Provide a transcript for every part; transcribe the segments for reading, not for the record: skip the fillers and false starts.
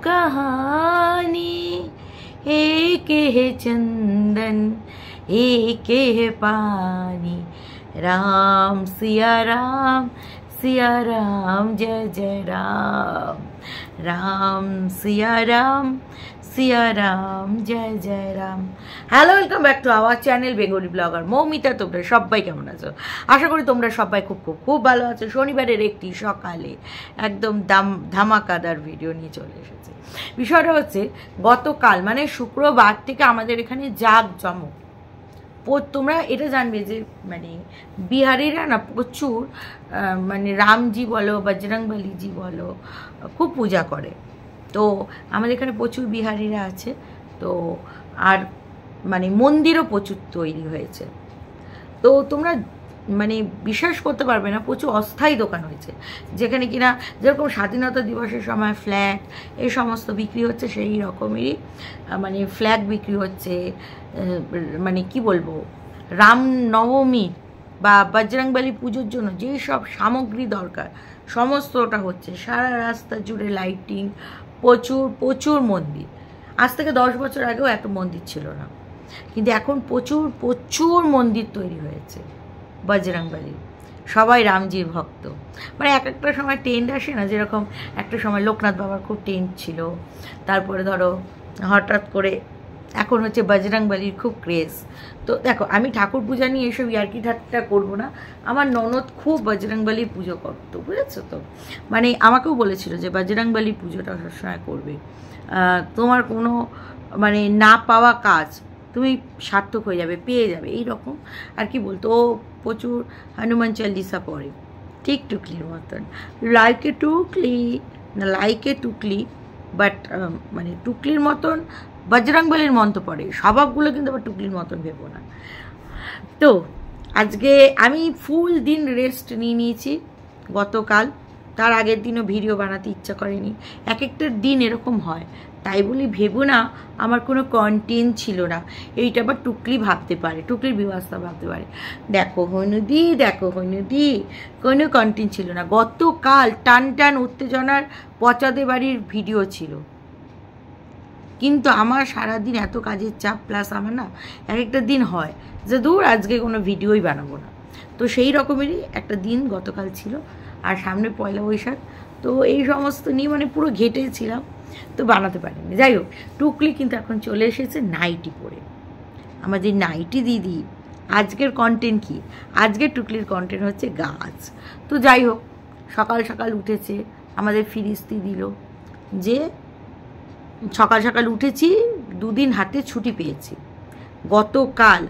कहानी, एक है चंदन एक है पानी, राम सिया राम जय जय राम, राम सिया राम जय जय Ram. Hello, welcome back to our channel Bengali blogger Moumita. তোমরা সবাই কেমন আছো? আশা করি তোমরা সবাই খুব খুব খুব ভালো আছো। শনিবারের একটি সকালে একদম ধামাকাদার ভিডিও নিয়ে চলে এসেছে। বিষয়টা হচ্ছে গতকাল মানে শুক্রবার থেকে আমাদের এখানে জাঁকজমক। তোমরা এটা জানবে যে মানে বিহারিরা না প্রচুর মানে রামজি বলো বজরংবলীজি বলো খুব পূজা করে। তো আমাদের এখানে প্রচুর বিহারিরা আছে, তো আর মানে মন্দিরও প্রচুর তৈরি হয়েছে। তো তোমরা মানে বিশ্বাস করতে পারবে না, প্রচুর অস্থায়ী দোকান হয়েছে যেখানে কিনা যেরকম স্বাধীনতা দিবসের সময় ফ্ল্যাগ এই সমস্ত বিক্রি হচ্ছে, সেই রকমেরই মানে ফ্ল্যাগ বিক্রি হচ্ছে। মানে কি বলবো, রামনবমী বা বজরংবলী পুজোর জন্য যেই সব সামগ্রী দরকার সমস্তটা হচ্ছে। সারা রাস্তা জুড়ে লাইটিং, প্রচুর প্রচুর মন্দির। আজ থেকে 10 বছর আগেও এত মন্দির ছিল না, কিন্তু এখন প্রচুর প্রচুর মন্দির তৈরি হয়েছে বজরংবলী। সবাই রামজির ভক্ত। মানে এক একটা সময় টেন্ট আসে না, যেরকম একটা সময় লোকনাথ বাবার খুব টেন্ট ছিল, তারপরে ধরো হঠাৎ করে এখন হচ্ছে বজরংবলীর খুব ক্রেজ। তো দেখো, আমি ঠাকুর পূজা নিয়ে এসব ইয়ার্কি ঠাট্টা করবো না। আমার ননদ খুব বজরংবলীর পুজো করতো, বুঝেছো তো। মানে আমাকেও বলেছিল যে বজরংবলী পুজোটা সবসময় করবে, তোমার কোনো মানে না পাওয়া কাজ তুমি সার্থক হয়ে যাবে, পেয়ে যাবে, এইরকম আর কি বলতো। ও প্রচুর হনুমান চালিসা পড়ে, ঠিক টুকলির মতন। লাইকে টুকলি না, লাইকে টুকলি, বাট মানে টুকলির মতন বজরংবলীর মন্ত্র পড়ে। স্বভাবগুলো কিন্তু আবার টুকলির মতন ভেবো না। তো আজকে আমি ফুল দিন রেস্ট নিয়েছি গতকাল, তার আগের দিনও ভিডিও বানাতে ইচ্ছা করেনি। এক একটা দিন এরকম হয়, তাই বলি ভেবো না আমার কোনো কন্টেন্ট ছিল না। এইটা আবার টুকলি ভাবতে পারে, টুকলির ব্যবস্থা ভাবতে পারে, দেখো হনুদি কোনো কন্টেন্ট ছিল না। গতকাল টান উত্তেজনার পচাদে বাড়ির ভিডিও ছিল, কিন্তু আমার সারাদিন এত কাজের চাপ, প্লাস আমার না এক একটা দিন হয় যে দূর আজকে কোনো ভিডিওই বানাবো না। তো সেই রকমেরই একটা দিন গতকাল ছিল। আর সামনে পয়লা বৈশাখ, তো এই সমস্ত নিয়ে মানে পুরো ঘেটেছিলাম, তো বানাতে পারিনি। যাই হোক, টুকলি কিন্তু এখন চলে এসেছে নাইটি পরে। আমাদের নাইটি দিদি আজকের কন্টেন্ট কি? আজকের টুকলির কন্টেন্ট হচ্ছে গাছ। তো যাই হোক, সকাল সকাল উঠেছে, আমাদের ফিরিস্তি দিল যে সকাল সকাল উঠেছি, 2 দিন হাতে ছুটি পেয়েছি। গতকাল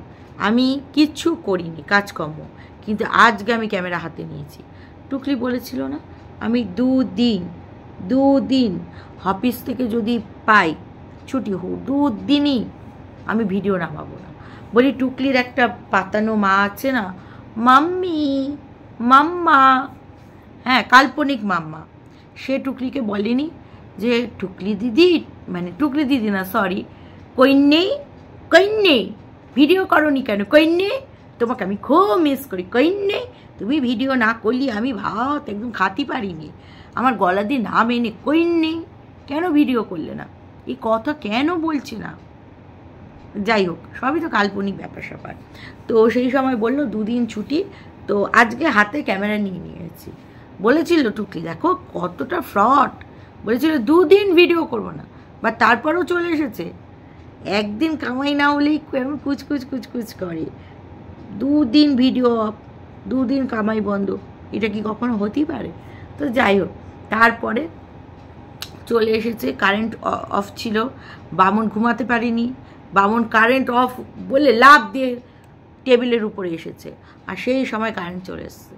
আমি কিচ্ছু করিনি কাজকর্ম, কিন্তু আজকে আমি ক্যামেরা হাতে নিয়েছি। টুকলি বলেছিল না আমি 2 দিন অফিস থেকে যদি পাই ছুটি, 2 দিনই আমি ভিডিও নামাবো না। বলি টুকলির একটা পাতানো মা আছে না, মাম্মা, হ্যাঁ কাল্পনিক মাম্মা, সে টুকলিকে বলেনি যে টুকলি দিদি, মানে টুকলি দিদি না সরি, কইন্নে ভিডিও করনি কেন? কইন্নে তোমাকে আমি খুব মিস করি। কইন্নে তুমি ভিডিও না করলি আমি ভাত একদম খাতে পারিনি, আমার গলা দিয়ে নাম এনে কইন্নে কেন ভিডিও করলে না, এই কথা কেন বলছে না? যাই হোক, সবই তো কাল্পনিক ব্যাপার স্যাপার। তো সেই সময় বললো 2 দিন ছুটি, তো আজকে হাতে ক্যামেরা নিয়ে নিয়েছি। বলেছিল টুকলি দেখো কতটা ফ্রড, বলেছিল 2 দিন ভিডিও করবো না, বা তারপরেও চলে এসেছে। একদিন কামাই না হলেই কেমন কুচ করে। 2 দিন ভিডিও অফ, 2 দিন কামাই বন্ধ, এটা কি কখনো হতেই পারে? তো যাই হোক, তারপরে চলে এসেছে। কারেন্ট অফ ছিল, বামন ঘুমাতে পারিনি। বামন কারেন্ট অফ বলে লাফ দিয়ে টেবিলের উপরে এসেছে, আর সেই সময় কারেন্ট চলে এসছে।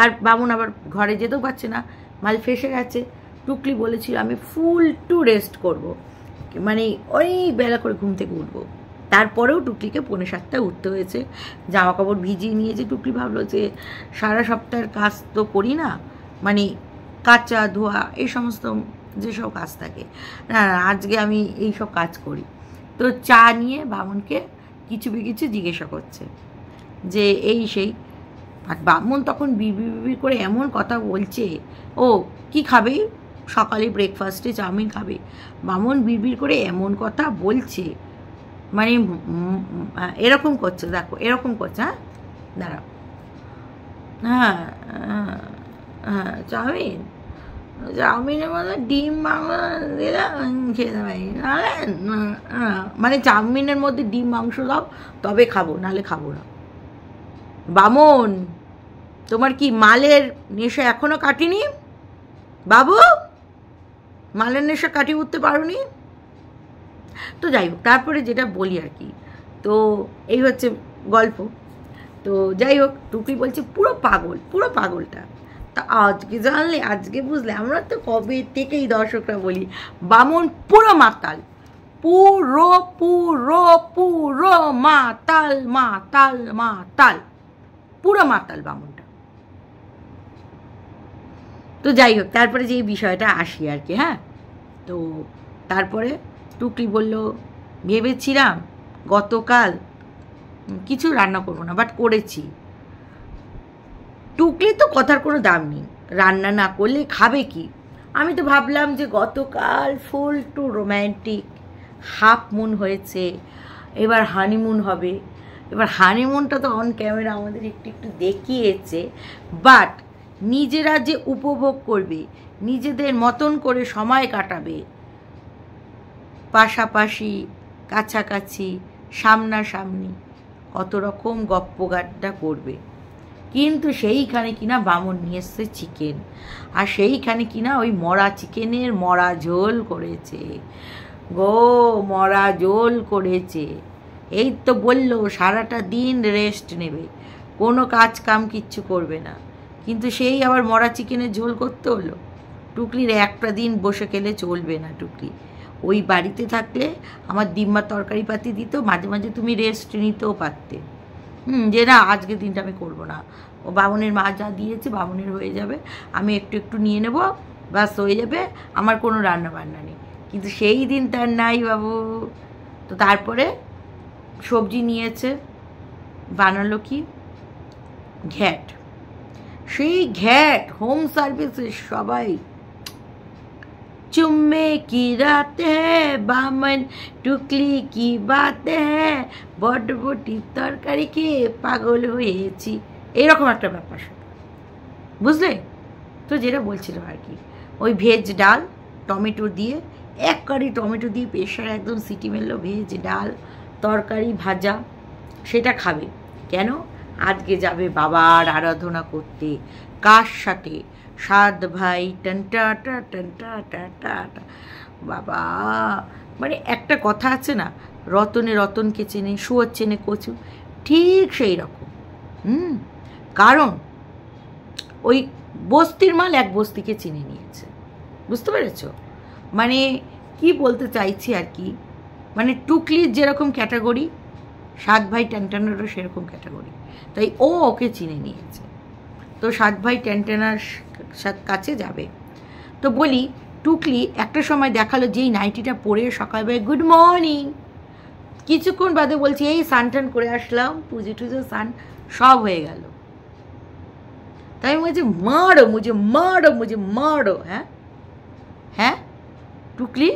আর বামন আবার ঘরে যেতেও পারছে না, মাল ফেসে গেছে। টুকলি বলেছিল আমি ফুল টু রেস্ট করব, মানে অনেক বেলা করে ঘুম থেকে উঠবো। তারপরেও টুকলিকে 6:45 উঠতে হয়েছে। জামা কাপড় ভিজিয়ে নিয়েছে। টুকলি ভাবলো যে সারা সপ্তাহের কাজ তো করি না, মানে কাচা ধোয়া এই সমস্ত যেসব কাজ থাকে না, আজকে আমি এই সব কাজ করি। তো চা নিয়ে বামনকে কিছু জিজ্ঞাসা করছে যে এই সেই। আর বামন তখন বিবি করে এমন কথা বলছে, ও কি খাবে, সকালে ব্রেকফাস্টে চাউমিন খাবে। বামন বিড়বিড় করে এমন কথা বলছে, মানে এরকম করছে, দেখো এরকম করছে। হ্যাঁ দাঁড়াও, হ্যাঁ হ্যাঁ চাউমিন, চাউমিনের মধ্যে ডিম মাংস দিলে খেতে পারি, নাহলে মানে চাউমিনের মধ্যে ডিম মাংস দাও তবে খাবো, নাহলে খাবো না। বামন, তোমার কি মালের নেশা এখনো কাটিনি বাবু? মালের নেশা কাটিয়ে উঠতে পারোনি? তো যাই হোক, তারপরে যেটা বলি আর কি, তো এই হচ্ছে গল্প। তো যাই হোক, টুকরি বলছে পুরো পাগল, পুরো পাগলটা। তা আজকে জানলে, আজকে বুঝলে, আমরা তো কবে থেকেই দর্শকরা বলি বামন পুরো মাতাল, পুরো পুরো পুরো মাতাল মাতাল মাতাল, পুরো মাতাল বামনটা। তো যাই হোক, তারপরে যে বিষয়টা আসি আর কি। হ্যাঁ, তো তারপরে টুকরি বলল, ভেবেছিলাম গতকাল কিছু রান্না করবো না, বাট করেছি। টুকলি তো কথার কোনো দাম নেই, রান্না না করলে খাবে কি? আমি তো ভাবলাম যে গতকাল ফুল টু রোম্যান্টিক, হাফ মুন হয়েছে, এবার হানিমুন হবে। এবার হানিমুনটা তো অন ক্যামেরা আমাদের একটু একটু দেখিয়েছে, বাট নিজেরা যে উপভোগ করবে, নিজেদের মতন করে সময় কাটাবে, পাশাপাশি কাছাকাছি সামনাসামনি কত রকম গপ্পগাড্ডা করবে, কিন্তু সেইখানে কিনা বামন নিয়ে এসছে চিকেন, আর সেইখানে কিনা ওই মরা চিকেনের মরা ঝোল করেছে গো, মরা ঝোল করেছে। এই তো বললো সারাটা দিন রেস্ট নেবে, কোনো কাজ কাম কিচ্ছু করবে না, কিন্তু সেই আবার মরা চিকেনের ঝোল করতে হলো। টুকলির একটা দিন বসে খেলে চলবে না টুকলি। ওই বাড়িতে থাকলে আমার দিম্মা তরকারি পাতি দিত, মাঝে মাঝে তুমি রেস্ট নিতেও পারতে, যে না আজকের দিনটা আমি করবো না, ও বামনের মা যা দিয়েছে বামনের হয়ে যাবে, আমি একটু একটু নিয়ে নেবো, বাস হয়ে যাবে, আমার কোনো রান্না বান্না নেই। কিন্তু সেই দিন তার নাই বাবু। তো তারপরে সবজি নিয়েছে, বানালো কি ঘ্যাট, সেই ঘ্যাট হোম সার্ভিসে সবাই चुम्मे की रात है बामन टुकली की बात है বটবটি তরকারি খেয়ে পাগল হয়েছি, এরকম একটা ব্যাপার, বুঝলে? তো যেটা বলছিল আর কি, ওই ভেজ ডাল টমেটো দিয়ে, এক কারি টমেটো দিয়ে প্রেশার একদম সিটি মেরলো, ভেজ ডাল তরকারি ভাজা, সেটা খাবে। কেন? আজকে যাবে বাবার আরাধনা করতে। কার সাথে? 7 ভাই টনটাটা টনটাটা। বাবা, মানে একটা কথা আছে না, রতনে রতনকে চেনে, শুয়োর চেনে কচু, ঠিক সেই রকম। কারণ ওই বস্তির মাল এক বস্তিকে চিনে নিয়েছে, বুঝতে পেরেছ? মানে কি বলতে চাইছি আর কি, মানে টুকলির যেরকম ক্যাটাগরি, 7 ভাই ট্যান্টানারও সেরকম ক্যাটাগরি, তাই ও ওকে চিনে নিয়েছে। তো 7 ভাই ট্যান্টানার কাছে যাবে। তো বলি, টুকলি একটা সময় দেখালো যেই নাইটিটা পরে সকালবেলা গুড মর্নিং, কিছুক্ষণ বাদে বলছি এই স্নান টান করে আসলাম, পুজো টুজো স্নান সব হয়ে গেল, তাই বলছি মারো মুঝে মারো মুঝে মারো। হ্যাঁ হ্যাঁ টুকলি,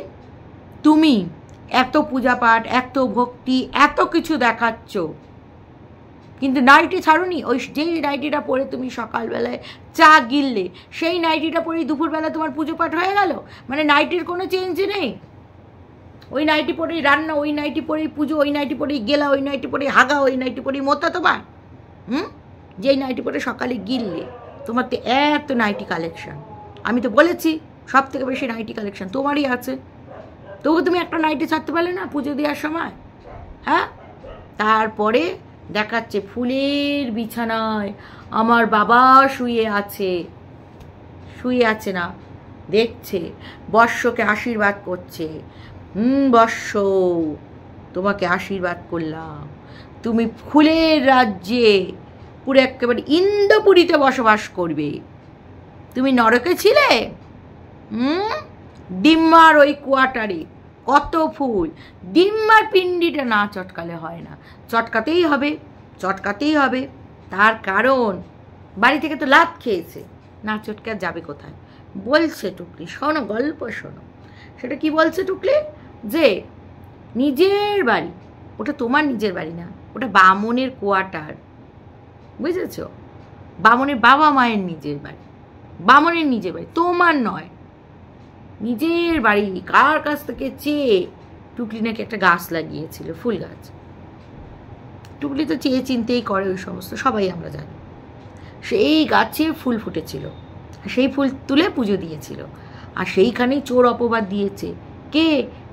তুমি এত পূজা পাঠ, এত ভক্তি, এত কিছু দেখাচ্ছ, কিন্তু নাইটি ছাড়ুনি। ওই যেই নাইটিটা পরে তুমি সকালবেলায় চা গিললে, সেই নাইটিটা পরেই দুপুরবেলা তোমার পুজো পাঠ হয়ে গেল। মানে নাইটির কোনো চেঞ্জ নেই, ওই নাইটি পরেই রান্না, ওই নাইটি পরেই পুজো, ওই নাইটি পরেই গেলা, ওই নাইটি পরেই হাগা, ওই নাইটি পরেই মোতা তোমার। যেই নাইটি পরে সকালে গিললে, তোমার তো এত নাইটি কালেকশন, আমি তো বলেছি সব থেকে বেশি নাইটি কালেকশন তোমারই আছে, তবু তুমি একটা নাইটি ছাড়তে পারলে না পুজো দেওয়ার সময়? হ্যাঁ, তারপরে দেখাচ্ছে ফুলের বিছানায় আমার বাবা শুয়ে আছে, শুয়ে আছে না, দেখছে, বর্ষকে আশীর্বাদ করছে, বর্ষ তোমাকে আশীর্বাদ করলাম, তুমি ফুলের রাজ্যে পুরো একেবারে ইন্দ্রপুরীতে বসবাস করবে। তুমি নরকে ছিলে, ডিম্মার ওই কোয়ার্টারে কত ফুল, ডিম্মার পিণ্ডিটা না চটকালে হয় না, চটকাতেই হবে, চটকাতেই হবে। তার কারণ বাড়ি থেকে তো লাত খেয়েছে, না চটকা যাবে কোথায়? বলছে টুকলি, শোনো গল্প শোনো। সেটা কি বলছে টুকলি? যে নিজের বাড়ি, ওটা তোমার নিজের বাড়ি না, ওটা বামনের কোয়ার্টার, বুঝেছ? বামনের বাবা মায়ের নিজের বাড়ি, বামনের নিজের বাড়ি, তোমার নয়, নিজের বাড়ি। কার কাছ থেকে চেয়ে টুকলি নাকি একটা গাছ লাগিয়েছিল, ফুল গাছ। টুকলি তো চেয়ে চিনতেই করে ওই সমস্ত, সবাই আমরা জানি। সেই গাছে ফুল ফুটেছিল, সেই ফুল তুলে পুজো দিয়েছিল, আর সেইখানেই চোর অপবাদ দিয়েছে। কে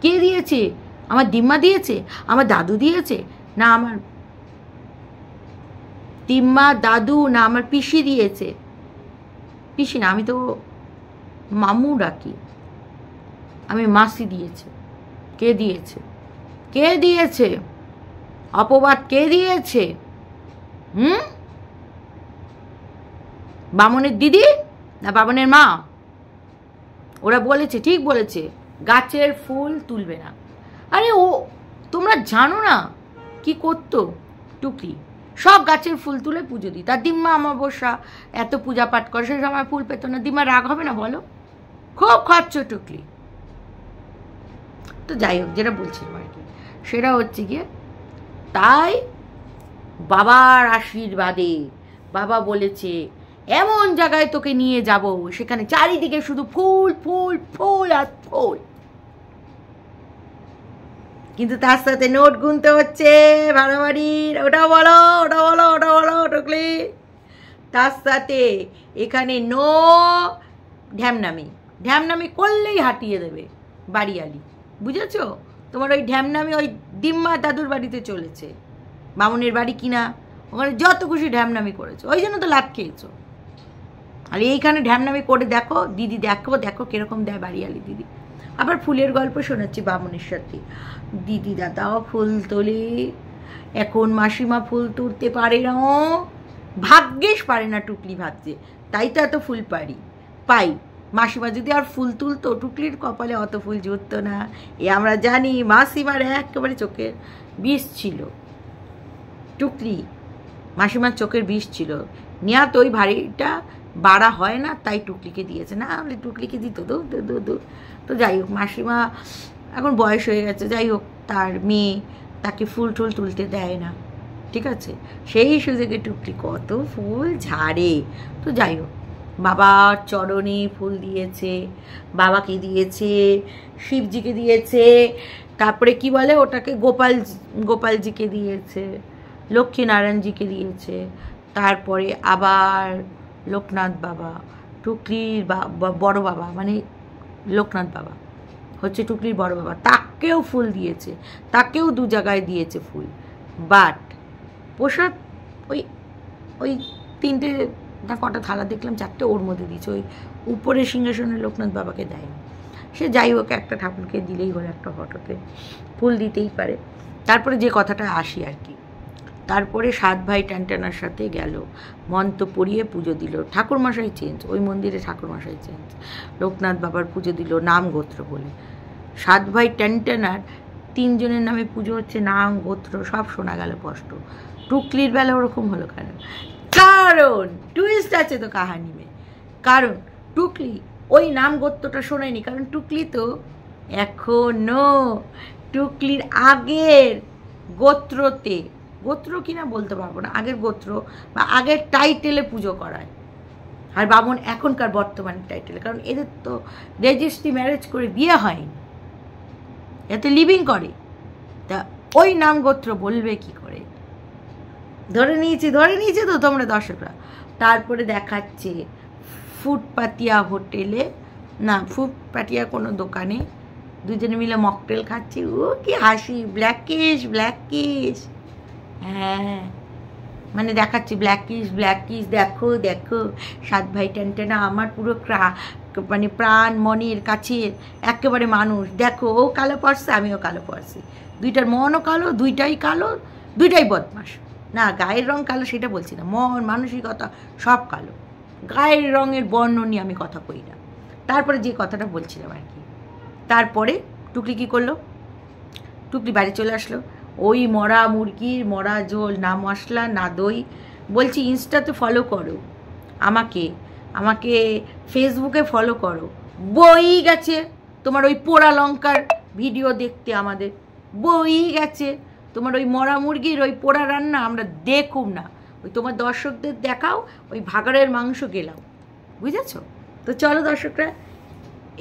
কে দিয়েছে? আমার দিম্মা দিয়েছে, আমার দাদু দিয়েছে, না আমার দিম্মা দাদু, না আমার পিসি দিয়েছে। পিসি না, আমি তো মামু ডাকি, আমি মাসি দিয়েছে। কে দিয়েছে? কে দিয়েছে অপবাদ? কে দিয়েছে? বামনের দিদি না বামনের মা? ওরা বলেছে, ঠিক বলেছে, গাছের ফুল তুলবে না। আরে ও, তোমরা জানো না কি করতো টুকলি? সব গাছের ফুল তুলে পুজো দিই। তার দিম্মা অমাবস্যা এত পূজা পাঠ করে, সেই সময় ফুল পেত না, দিম্মা রাগ হবে না বলো? খুব খরচ টুকলি। তো যাই হোক, যেটা বলছিলাম আর কি, সেটা হচ্ছে গিয়ে, তাই বাবার আশীর্বাদে বাবা বলেছে এমন জায়গায় তোকে নিয়ে যাব, সেখানে চারিদিকে শুধু ফুল ফুল ফুল আর ফুল, কিন্তু তার সাথে নোট গুনতে হচ্ছে ভাড়াবাড়ির। ওটা বলো, ওটা বলো, ওটা বলো টুকলি। তার সাথে এখানে নো ঢ্যামনামি, ঢ্যামনামি করলেই হাঁটিয়ে দেবে বাড়িয়ালি, বুঝেছো? তোমার ওই ঢ্যামনামি ওই দিম্মা দাদুর বাড়িতে চলেছে, বামুনের বাড়ি কিনা, ওখানে যত খুশি ঢ্যামনামি করেছো, ওই জন্য তো লাভ খেয়েছো। আর এইখানে ঢ্যামনামি করে দেখো দিদি, দেখো দেখো কিরকম দেয় বাড়িয়ালি দিদি। আবার ফুলের গল্প শোনাচ্ছি বামুনের সাথে। দিদি দাদাও ফুল তোলে, এখন মাসিমা ফুল তুলতে পারে না, ভাগ্যেশ পারে না টুকলি ভাবছে, তাই তো এত ফুল পাই। মাসিমা যদি আর ফুল তুলতো, টুকলির কপালে অত ফুল জুটতো না। এ আমরা জানি। মাসিমার একেবারে চোখের বিষ ছিল টুকলি, মাসিমার চোখের বিষ ছিল। নিয়াত ওই ভারীটা বাড়া হয় না, তাই টুকলিকে দিয়েছে, না হলে টুকলিকে দিত দু। তো যাই হোক, মাসিমা এখন বয়স হয়ে গেছে, যাই হোক, তার মেয়ে তাকে ফুল টুল তুলতে দেয় না, ঠিক আছে? সেই সুযোগে টুকলি কত ফুল ঝাড়ে। তো যাই হোক, বাবার চরণে ফুল দিয়েছে, বাবাকে দিয়েছে, শিবজিকে দিয়েছে, তারপরে কি বলে ওটাকে, গোপালজিকে দিয়েছে, লক্ষ্মীনারায়ণজিকে দিয়েছে, তারপরে আবার লোকনাথ বাবা, টুকলির বড় বাবা, মানে লোকনাথ বাবা হচ্ছে টুকলির বড় বাবা, তাকেও ফুল দিয়েছে, তাকেও দু জায়গায় দিয়েছে ফুল। বাট প্রসাদ ওই তিনটে না কটা থালা দেখলাম, চারটে ওর মধ্যে দিয়েছে, ওই উপরে সিংহাসনে লোকনাথ বাবাকে দেয়নি। সে যাই হোক, একটা ঠাকুরকে দিলেই হলো, একটা ফটোতে ফুল দিতেই পারে। তারপরে যে কথাটা আসি আর কি, তারপরে 7 ভাই টানটানার সাথে গেল, মন্ত্র পড়িয়ে পুজো দিল, ঠাকুরমশাই চেঞ্জ, ওই মন্দিরে ঠাকুরমশাই চেঞ্জ, লোকনাথ বাবার পুজো দিল নাম গোত্র বলে। 7 ভাই টানটানার 3 জনের নামে পুজো হচ্ছে, নাম গোত্র সব শোনা গেল স্পষ্ট। টুকলির বেলা ওরকম হলো কেন? কারণ টুইস্ট আছে তো কাহানি মে। কারণ টুকলি ওই নাম গোত্রটা শোনেনি, কারণ টুকলি তো এখনো টুকলির আগের গোত্রতে, গোত্র কিনা বলতে পারবো না, আগের গোত্র বা আগের টাইটেলে পুজো করায়। আর বামন এখনকার বর্তমানের টাইটেলে, কারণ এদের তো রেজিস্ট্রি ম্যারেজ করে বিয়ে হয়নি, এতে লিভিং করে, তা ওই নাম গোত্র বলবে কি করে? ধরে নিয়েছি তো তোমরা দর্শকরা। তারপরে দেখাচ্ছে ফুটপাতিয়া হোটেলে, না ফুটপাতিয়া কোনো দোকানে দুজনে মিলে মকটেল খাচ্ছে, ও কি হাসি, ব্ল্যাকিশ, হ্যাঁ, মানে দেখাচ্ছি ব্ল্যাকিশ, দেখো 7 ভাই টানটানা আমার পুরো মানে প্রাণ মনের কাছের একেবারে মানুষ, দেখো ও কালো পড়ছে, আমিও কালো পড়ছি, দুইটার মনও কালো, দুইটাই কালো, দুইটাই বদমাস। না গায়ের রং কালো সেটা বলছি না, মন মানসিকতা সব কালো, গায়ের রঙের বর্ণ নিয়ে আমি কথা কই না। তারপরে যে কথাটা বলছিলাম আর কি, তারপরে টুকলি কী করলো? টুকলি বাড়ি চলে আসলো, ওই মরা মুরগির মরা ঝোল, না মশলা না দই। বলছি ইনস্টাতে ফলো করো আমাকে, আমাকে ফেসবুকে ফলো করো। বই গেছে তোমার ওই পোড়া লঙ্কার ভিডিও দেখতে, আমাদের বই গেছে তোমার ওই মরা মুরগির ওই পোড়া রান্না আমরা দেখুম না, ওই তোমার দর্শকদের দেখাও ওই ভাগাড়ের মাংস গেলাম, বুঝেছ? তো চলো দর্শকরা,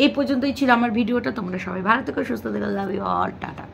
এই পর্যন্তই ছিল আমার ভিডিওটা। তোমরা সবাই ভালো থেকো, সুস্থ থেকো, লাভ ইউ অল, টাটা।